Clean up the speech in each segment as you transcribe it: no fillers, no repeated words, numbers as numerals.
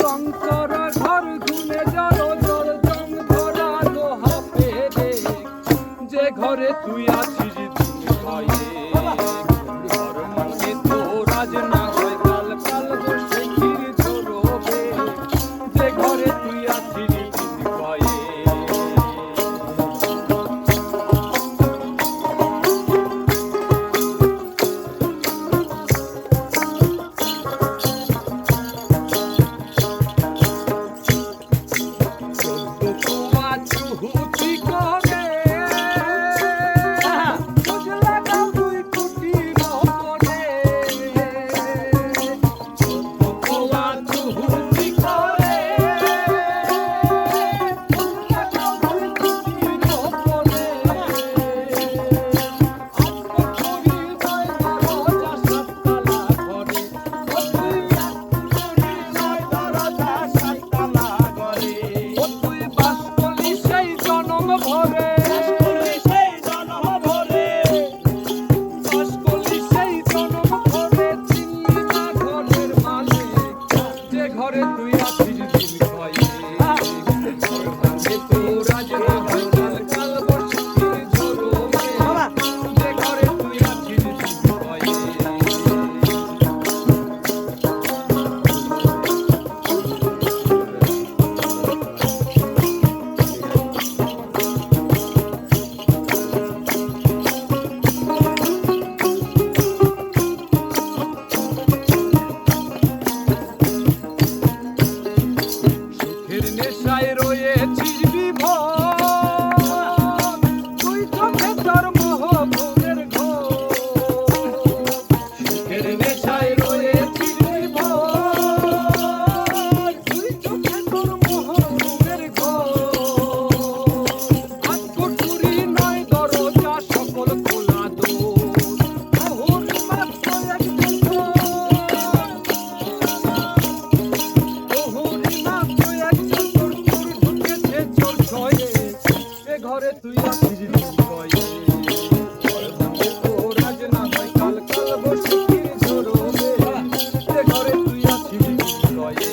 রং করা ঘর ঘুমে জড়ো জল জং ধরা লোহা পেরে যে ঘরে তুই আছিস তুই ভয়ে ঘর মনে তো রাজ না হয় কাল কাল বসে ক্ষীর ঝরবে যে ঘরে তুই আছিস তুই ভয়ে ঘরে তুই আছিস দিন ভয়ে ঘর ভাঙে তো রাজ না হয় কাল কাল বসে ক্ষীর ঝরবে যে ঘরে তুই আছিস দিন ভয়ে নেশায় রয়েছিস বিভোর তুই চোখে তোর মোহ ভোগের ঘোর সুখের নেশায় রয়েছিস বিভোর তুই চোখে তোর মোহ ভোগের ঘোর আত্মটুরি নয় দরজা সকল খোলা দোর মোহর মাত্র এক ঘরে তুই আছিস দিন ভয়ে ঘর ভাঙে তো রাজ না হয় কাল কাল বসে ক্ষীর ঝরবে যে ঘরে তুই আছিস দিন ভয়ে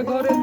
ঘরে